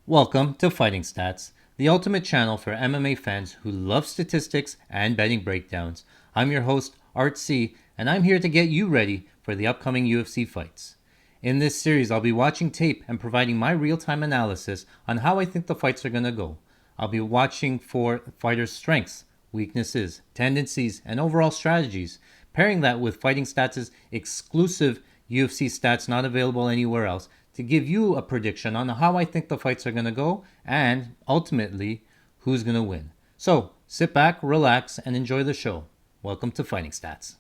Welcome to Fighting Stats, the ultimate channel for MMA fans who love statistics and betting breakdowns. I'm your host, Art C, and I'm here to get you ready for the upcoming UFC fights. In this series, I'll be watching tape and providing my real time analysis on how I think the fights are going to go. I'll be watching for fighters' strengths, weaknesses, tendencies, and overall strategies, pairing that with Fighting Stats' exclusive UFC stats not available anywhere else to give you a prediction on how I think the fights are going to go and ultimately who's going to win. So sit back, relax, and enjoy the show. Welcome to Fighting Stats.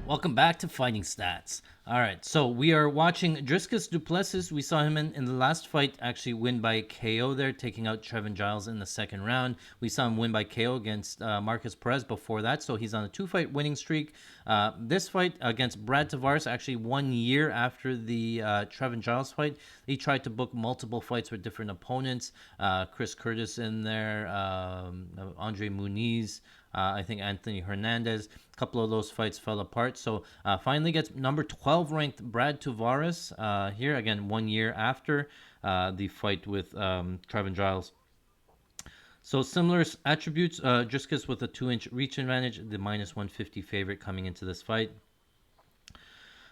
Welcome back to Fighting Stats. All right, so we are watching Dricus Du Plessis. We saw him in the last fight actually win by KO there, taking out Trevin Giles in the second round. We saw him win by KO against Marcus Perez before that, so he's on a two-fight winning streak. This fight against Brad Tavares, actually 1 year after the Trevin Giles fight, he tried to book multiple fights with different opponents. Chris Curtis in there, Andre Muniz, I think Anthony Hernandez. A couple of those fights fell apart. So finally gets number 12 ranked Brad Tavares here, again, 1 year after the fight with Trevin Giles. So similar attributes, just because with a 2-inch reach advantage, the minus 150 favorite coming into this fight.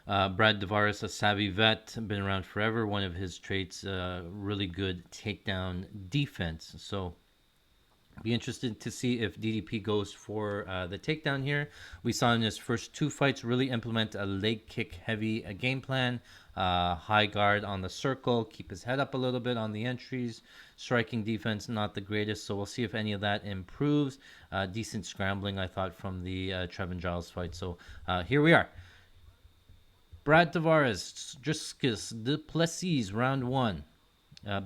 Brad Tavares, a savvy vet, been around forever. One of his traits, really good takedown defense. So be interested to see if DDP goes for the takedown here. We saw in his first two fights really implement a leg kick heavy game plan, high guard on the circle, keep his head up a little bit on the entries. Striking defense, not the greatest, so we'll see if any of that improves. Decent scrambling, I thought, from the Trevin Giles fight. So here we are. Brad Tavares, Dricus Du Plessis, round one.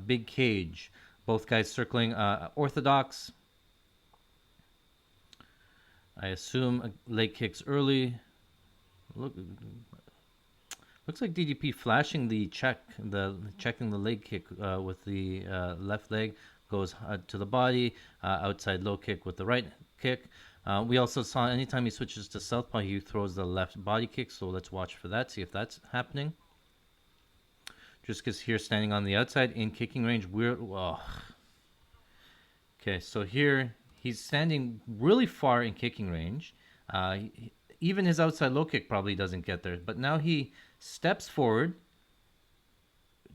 Big cage. Both guys circling orthodox. I assume leg kicks early. Looks like DDP flashing the checking the leg kick with the left leg, goes to the body, outside low kick with the right kick. We also saw anytime he switches to southpaw, he throws the left body kick. So let's watch for that, see if that's happening. Just because here standing on the outside in kicking range, okay, so here he's standing really far in kicking range. Even his outside low kick probably doesn't get there. But now he steps forward,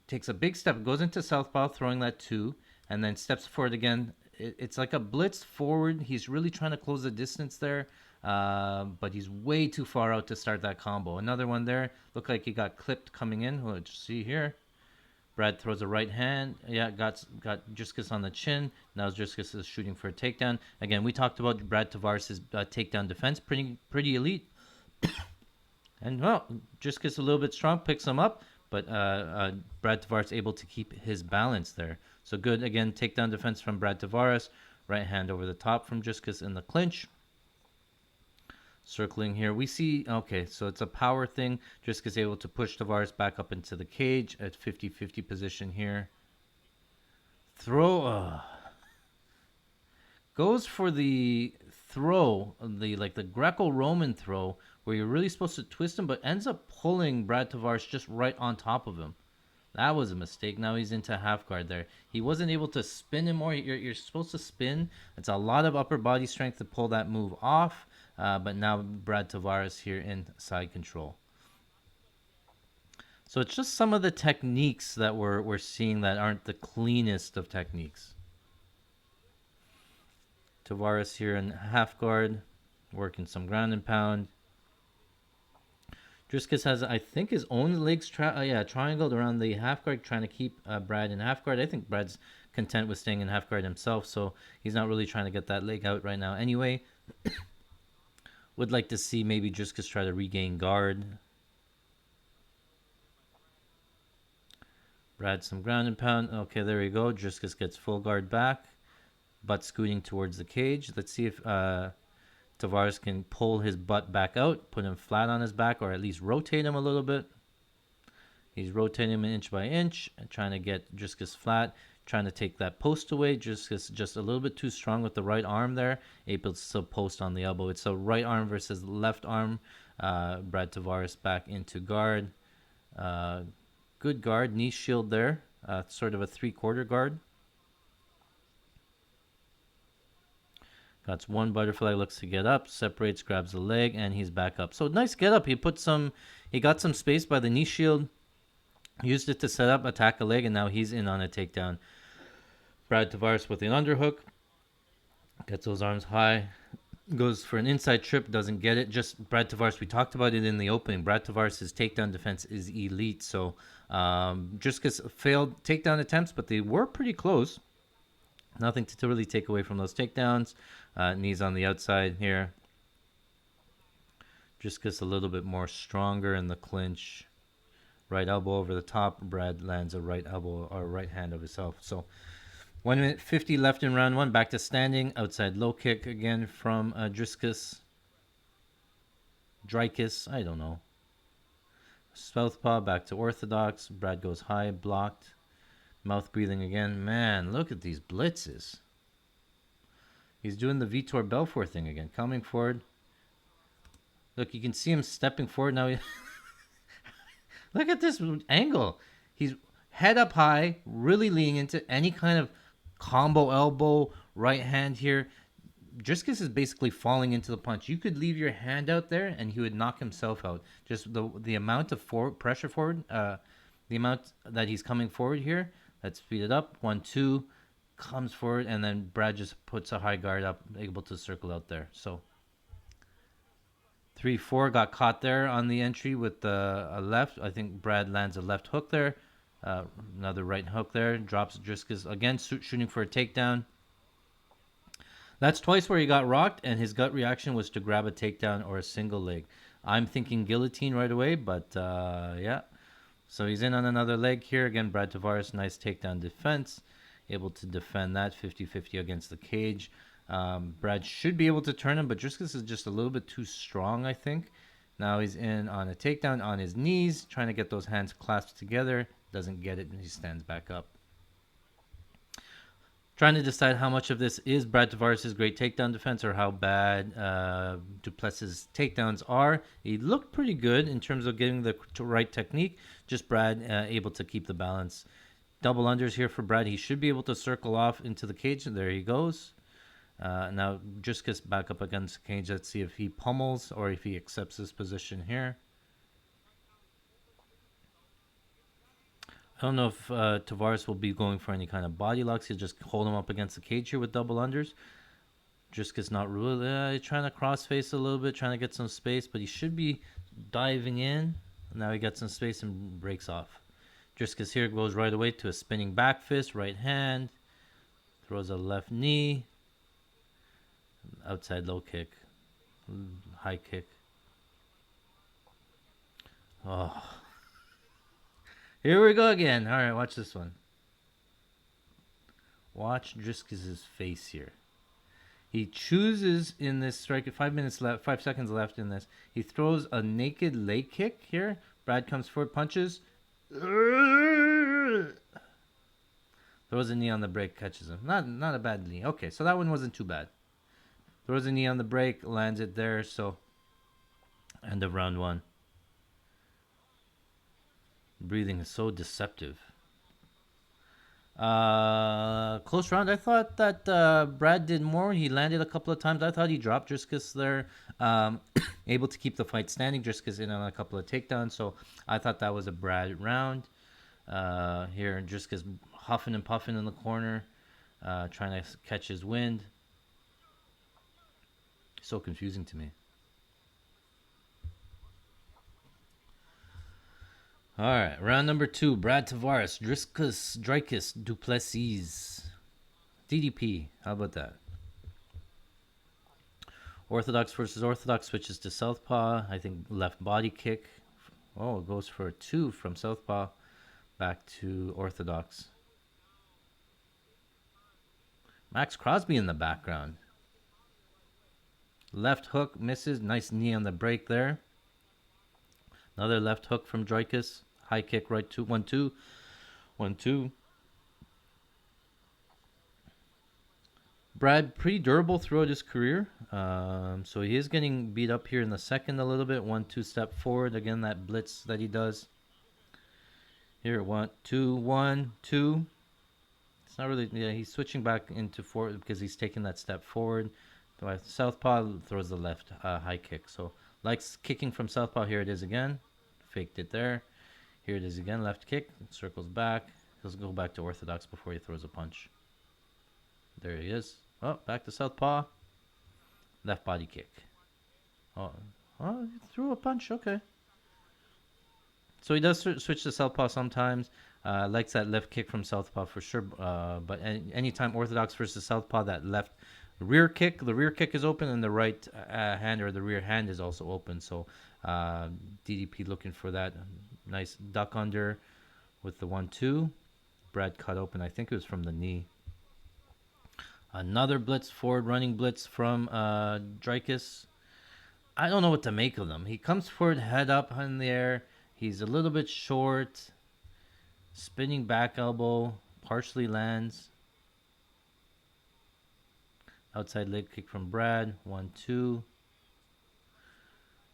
takes a big step, goes into southpaw, throwing that two, and then steps forward again. It's like a blitz forward. He's really trying to close the distance there, but he's way too far out to start that combo. Another one there. Looked like he got clipped coming in. Let's see here. Brad throws a right hand. Yeah, got Dricus on the chin. Now Dricus is shooting for a takedown. Again, we talked about Brad Tavares' takedown defense, pretty elite. And well, Dricus a little bit strong, picks him up, but Brad Tavares able to keep his balance there. So good, again, takedown defense from Brad Tavares. Right hand over the top from Dricus in the clinch. Circling here, we see, okay, so it's a power thing. Dricus able to push Tavares back up into the cage at 50-50 position here. Throw, goes for the throw, the Greco-Roman throw, where you're really supposed to twist him, but ends up pulling Brad Tavares just right on top of him. That was a mistake. Now he's into half guard there. He wasn't able to spin him more. You're supposed to spin. It's a lot of upper body strength to pull that move off. But now Brad Tavares here in side control. So it's just some of the techniques that we're seeing that aren't the cleanest of techniques. Tavares here in half guard, working some ground and pound. Dricus has, I think, his own legs triangled around the half guard, trying to keep Brad in half guard. I think Brad's content with staying in half guard himself, so he's not really trying to get that leg out right now anyway. Would like to see maybe Dricus try to regain guard. Brad some ground and pound. Okay, there we go. Dricus gets full guard back. butt scooting towards the cage. Let's see if Tavares can pull his butt back out, put him flat on his back, or at least rotate him a little bit. He's rotating him inch by inch and trying to get Dricus flat, trying to take that post away. Dricus just a little bit too strong with the right arm there, able to still post on the elbow. It's a right arm versus left arm. Brad Tavares back into guard. Good guard, knee shield there, sort of a 3/4 guard. Got one butterfly, looks to get up, separates, grabs the leg, and he's back up. So nice get up. He got some space by the knee shield, used it to set up, attack a leg, and now he's in on a takedown. Brad Tavares with an underhook, gets those arms high, goes for an inside trip, doesn't get it. Just Brad Tavares, we talked about it in the opening. Brad Tavares' takedown defense is elite. So Dricus failed takedown attempts, but they were pretty close. Nothing to really take away from those takedowns. Knees on the outside here. Dricus a little bit more stronger in the clinch. Right elbow over the top. Brad lands a right elbow or right hand of himself. So 1 minute 50 left in round one. Back to standing. Outside low kick again from Dricus. Dricus, I don't know. Southpaw back to orthodox. Brad goes high, blocked. Mouth breathing again. Man, look at these blitzes. He's doing the Vitor Belfort thing again. Coming forward. Look, you can see him stepping forward now. Look at this angle. He's head up high, really leaning into any kind of combo elbow, right hand here. Dricus is basically falling into the punch. You could leave your hand out there and he would knock himself out. Just the amount of pressure forward, the amount that he's coming forward here. Let's speed it up. 1, 2, comes forward, and then Brad just puts a high guard up, able to circle out there. So 3, 4 got caught there on the entry with a left. I think Brad lands a left hook there. Another right hook there. Drops Dricus again, shooting for a takedown. That's twice where he got rocked, and his gut reaction was to grab a takedown or a single leg. I'm thinking guillotine right away, but yeah. So he's in on another leg here. Again, Brad Tavares, nice takedown defense. Able to defend that 50-50 against the cage. Brad should be able to turn him, but Dricus is just a little bit too strong, I think. Now he's in on a takedown on his knees, trying to get those hands clasped together. Doesn't get it, and he stands back up. Trying to decide how much of this is Brad Tavares' great takedown defense or how bad Du Plessis' takedowns are. He looked pretty good in terms of getting the right technique. Just Brad able to keep the balance. Double unders here for Brad. He should be able to circle off into the cage, and there he goes. Now Dricus back up against the cage. Let's see if he pummels or if he accepts this position here. I don't know if Tavares will be going for any kind of body locks. He'll just hold him up against the cage here with double unders. Dricus not really trying to crossface a little bit, trying to get some space, but he should be diving in. Now he got some space and breaks off. Dricus here goes right away to a spinning back fist, right hand. Throws a left knee. Outside low kick. High kick. Oh. Here we go again. All right, watch this one. Watch Dricus' face here. He chooses in this strike, 5 minutes left, 5 seconds left in this. He throws a naked leg kick here. Brad comes forward, punches. Throws a knee on the break, catches him. Not a bad knee. Okay, so that one wasn't too bad. Throws a knee on the break, lands it there. So, end of round one. Breathing is so deceptive. Close round. I thought that Brad did more. He landed a couple of times. I thought he dropped Dricus there. Able to keep the fight standing. Dricus in on a couple of takedowns. So I thought that was a Brad round. Here, Dricus huffing and puffing in the corner. Trying to catch his wind. So confusing to me. All right, round number 2. Brad Tavares, Dricus Du Plessis. DDP, how about that? Orthodox versus Orthodox switches to Southpaw. I think left body kick. Oh, it goes for a 2 from Southpaw back to Orthodox. Max Crosby in the background. Left hook misses. Nice knee on the break there. Another left hook from Dricus. High kick right to 1-2. 1-2. Brad, pretty durable throughout his career. So he is getting beat up here in the second a little bit. 1-2 step forward. Again, that blitz that he does. Here, 1-2, 1-2. It's not really, yeah, he's switching back into forward because he's taking that step forward. Southpaw throws the left high kick. So likes kicking from southpaw. Here it is again. Faked it there. Here it is again. Left kick. Circles back. He'll go back to orthodox before he throws a punch. There he is. Oh, back to southpaw. Left body kick. Oh, he threw a punch. Okay. So he does switch to southpaw sometimes. Likes that left kick from southpaw for sure. But anytime orthodox versus southpaw, that left rear kick, the rear kick is open, and the right hand or the rear hand is also open. So DDP looking for that nice duck under with the 1-2. Brad cut open. I think it was from the knee. Another blitz, forward running blitz from Dricus. I don't know what to make of them. He comes forward, head up in the air. He's a little bit short. Spinning back elbow. Partially lands. Outside leg kick from Brad. 1-2.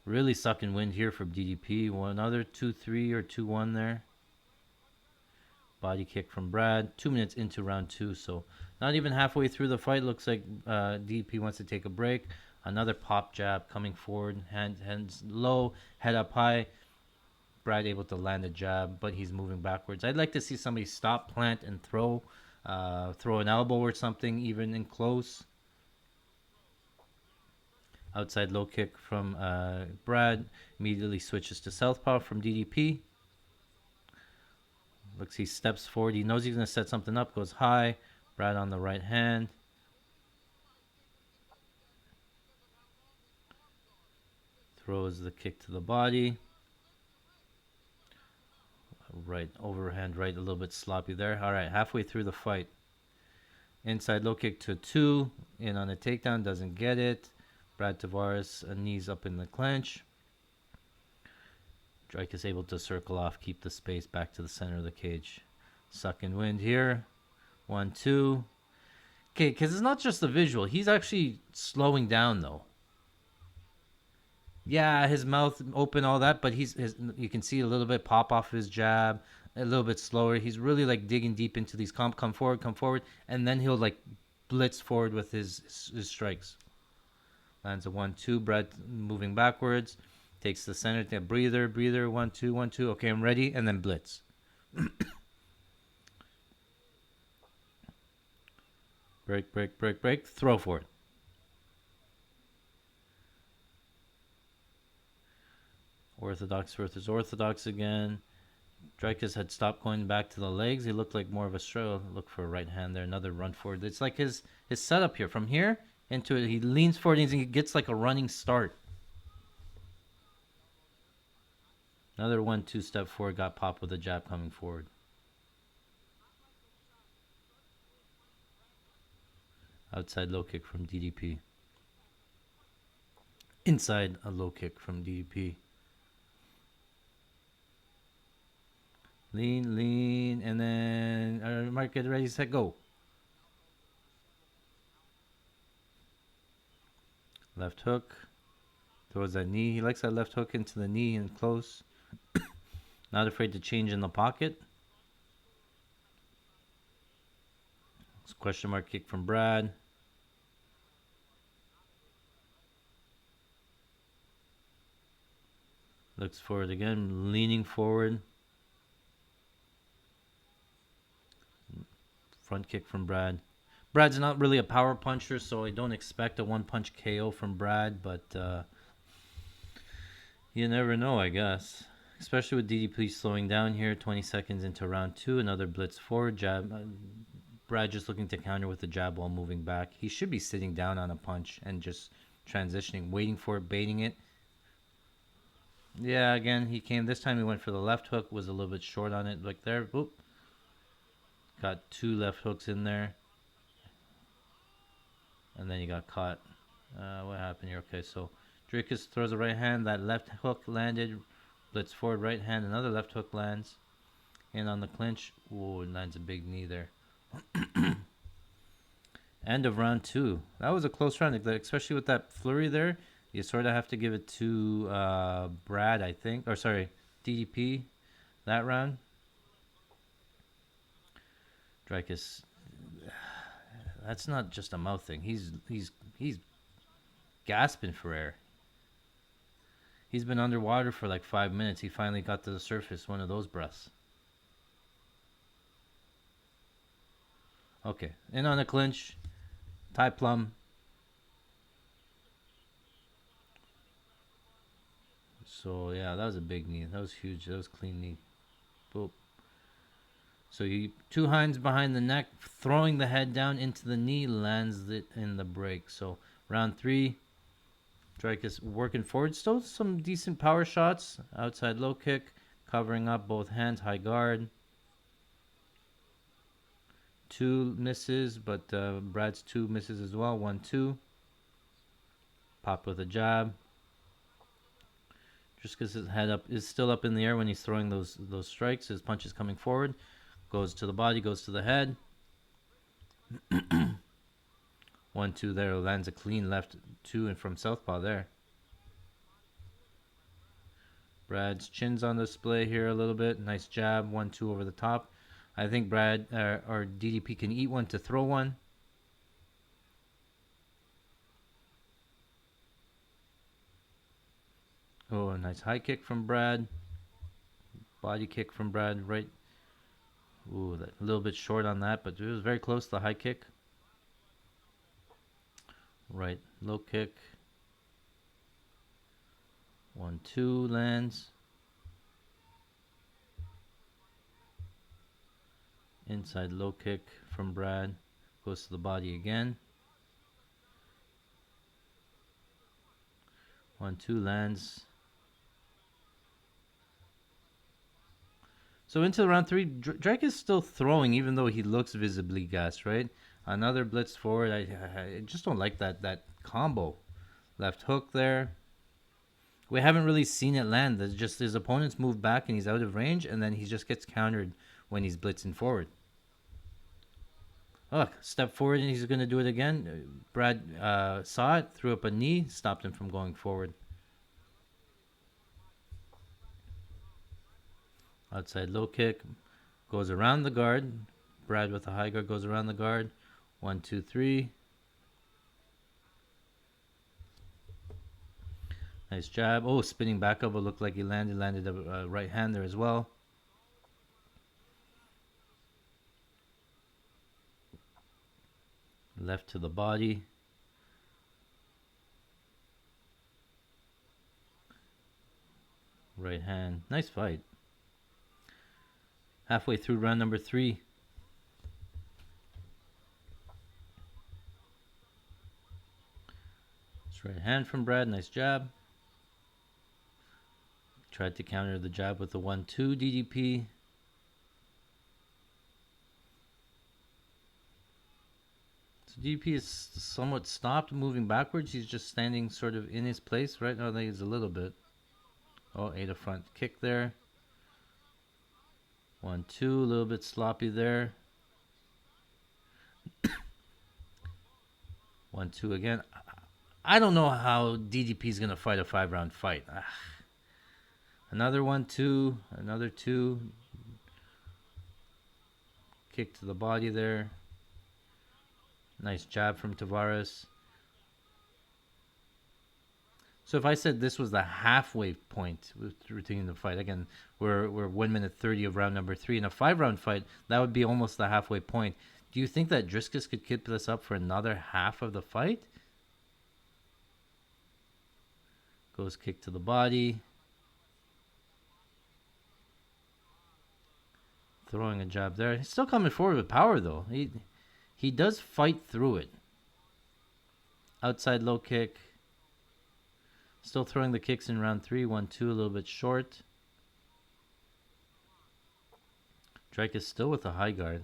Really sucking wind here from DDP. Another 2-3 or 2-1 there. Body kick from Brad. 2 minutes into round 2. So not even halfway through the fight. Looks like DDP wants to take a break. Another pop jab coming forward. Hands low. Head up high. Brad able to land a jab, but he's moving backwards. I'd like to see somebody stop, plant, and throw. Throw an elbow or something, even in close. Outside low kick from Brad. Immediately switches to southpaw from DDP. Looks he steps forward. He knows he's going to set something up. Goes high. Brad on the right hand. Throws the kick to the body. Right, overhand right, a little bit sloppy there. All right, halfway through the fight. Inside low kick to 2. In on a takedown, doesn't get it. Brad Tavares, knees up in the clinch. Drake is able to circle off, keep the space back to the center of the cage. Sucking wind here. 1-2. Okay, because it's not just the visual. He's actually slowing down, though. Yeah, his mouth open, all that, but you can see a little bit pop off his jab, a little bit slower. He's really like digging deep into these come forward, and then he'll like blitz forward with his strikes. Lands a 1-2. Brad moving backwards, takes the center, breather, 1-2, 1-2. Okay, I'm ready, and then blitz. break, throw forward. Orthodox versus orthodox again. Dricus had stopped going back to the legs. He looked like more of a struggle. Look for a right hand there. Another run forward. It's like his setup here. From here into it, he leans forward and he gets like a running start. Another 1-2 step forward. Got popped with a jab coming forward. Outside low kick from DDP. Inside a low kick from DDP. Lean, and then Mark, get ready, set, go. Left hook. Throws that knee. He likes that left hook into the knee and close. Not afraid to change in the pocket. It's question mark kick from Brad. Looks forward again, leaning forward. Front kick from Brad. Brad's not really a power puncher, so I don't expect a one-punch KO from Brad, but you never know, I guess. Especially with DDP slowing down here, 20 seconds into round 2. Another blitz forward, jab. Brad just looking to counter with the jab while moving back. He should be sitting down on a punch and just transitioning, waiting for it, baiting it. Yeah, again, he came. This time he went for the left hook, was a little bit short on it. Like there, boop. Got 2 left hooks in there. And then he got caught. What happened here? Okay, so Dricus throws a right hand. That left hook landed. Blitz forward right hand. Another left hook lands. In on the clinch. Ooh, lands a big knee there. End of round 2. That was a close round, especially with that flurry there. You sort of have to give it to Brad, I think. Or sorry, DDP that round. Dricus, that's not just a mouth thing. He's gasping for air. He's been underwater for like 5 minutes. He finally got to the surface. One of those breaths. Okay, in on the clinch. Tie plum. So yeah, that was a big knee. That was huge. That was clean knee. Boop. So you 2 hands behind the neck, throwing the head down into the knee, lands it in the break. So round 3, Dricus working forward. Still some decent power shots. Outside low kick, covering up both hands, high guard. 2 misses, but Brad's 2 misses as well. 1-2. Pop with a jab. Just because his head up is still up in the air when he's throwing those strikes. His punch is coming forward. Goes to the body, goes to the head. 1-2 there. Lands a clean left 2 and from southpaw there. Brad's chin's on display here a little bit. Nice jab. 1-2 over the top. I think Brad or DDP can eat one to throw one. Oh, a nice high kick from Brad. Body kick from Brad. Right. Ooh, that, a little bit short on that, but it was very close to the high kick. Right. Low kick. 1-2 lands. Inside low kick from Brad. Goes to the body again. 1-2 lands. So into round 3, Drake is still throwing even though he looks visibly gassed, right? Another blitz forward. I just don't like that combo. Left hook there. We haven't really seen it land. There's just his opponents move back and he's out of range, and then he just gets countered when he's blitzing forward. Look, step forward and he's going to do it again. Brad saw it, threw up a knee, stopped him from going forward. Outside low kick, goes around the guard. Brad with a high guard goes around the guard. 1-2-3. Nice jab. Oh, spinning back up. It looked like he landed a right hand there as well. Left to the body. Right hand. Nice fight. Halfway through round number 3. It's right hand from Brad. Nice jab. Tried to counter the jab with the 1-2 DDP. So DDP is somewhat stopped moving backwards. He's just standing sort of in his place. Right now, I think he's a little bit. Oh, ate a front kick there. 1-2, a little bit sloppy there. 1-2 again. I don't know how DDP is going to fight a 5-round fight. Another 1-2, another 2. Kick to the body there. Nice jab from Tavares. So if I said this was the halfway point with routine the fight, again, we're 1 minute 30 of round number 3. In a 5-round fight, that would be almost the halfway point. Do you think that Dricus could keep this up for another half of the fight? Goes kick to the body. Throwing a jab there. He's still coming forward with power, though. He does fight through it. Outside low kick. Still throwing the kicks in round 3. 1-2, a little bit short. Dricus still with a high guard.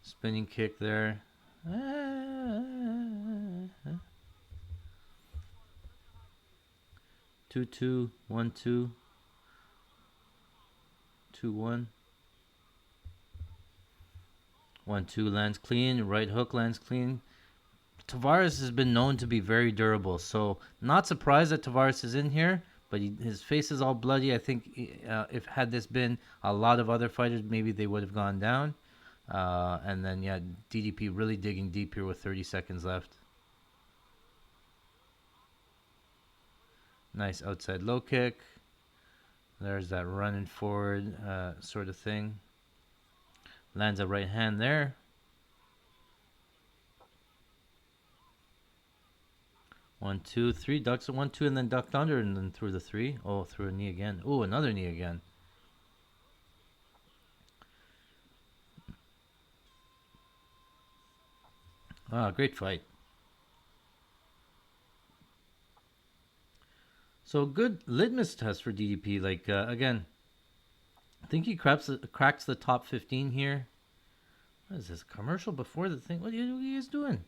Spinning kick there. Two, 1-2, 2-1. 1-2 lands clean. Right hook lands clean. Tavares has been known to be very durable, so not surprised that Tavares is in here. But his face is all bloody. I think if had this been a lot of other fighters, maybe they would have gone down. And then yeah, DDP really digging deep here with 30 seconds left. Nice outside low kick. There's that running forward sort of thing. Lands a right hand there. One, two, three. Ducks at 1-2 and then ducked under and then threw the 3. Oh, threw a knee again. Oh, another knee again. Ah, great fight. So good litmus test for DDP. Like again, I think he cracks the top 15 here. What is this commercial before the thing? What are you guys doing?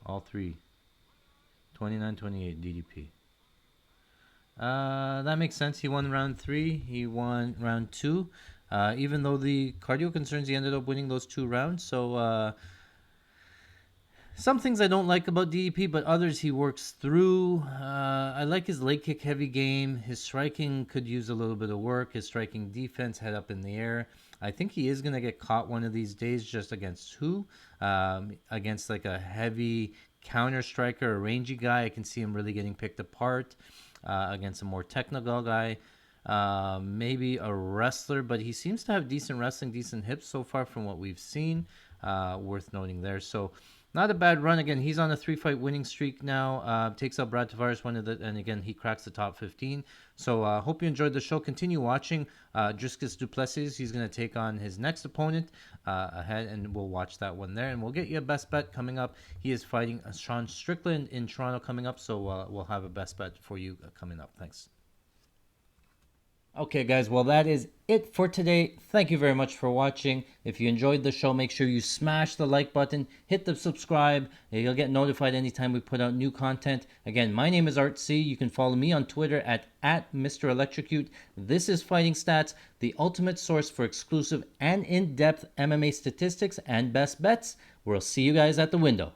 All three. 29-28 DDP. That makes sense. He won round 3. He won round 2. Even though the cardio concerns, he ended up winning those 2 rounds. So some things I don't like about DDP, but others he works through. I like his leg kick heavy game. His striking could use a little bit of work. His striking defense, head up in the air. I think he is going to get caught one of these days. Just against who? Against like a heavy counter striker, a rangy guy. I can see him really getting picked apart. Against a more technical guy. Maybe a wrestler, but he seems to have decent wrestling, decent hips so far from what we've seen. Worth noting there. So not a bad run. Again, he's on a 3-fight winning streak now. Takes out Brad Tavares, and again, he cracks the top 15. So hope you enjoyed the show. Continue watching Dricus Du Plessis. He's going to take on his next opponent ahead, and we'll watch that one there. And we'll get you a best bet coming up. He is fighting Sean Strickland in Toronto coming up, so we'll have a best bet for you coming up. Thanks. Okay, guys, well, that is it for today. Thank you very much for watching. If you enjoyed the show, make sure you smash the like button, hit the subscribe. You'll get notified anytime we put out new content. Again, my name is Art C. You can follow me on Twitter at Mr. Electrocute. This is Fighting Stats, the ultimate source for exclusive and in-depth MMA statistics and best bets. We'll see you guys at the window.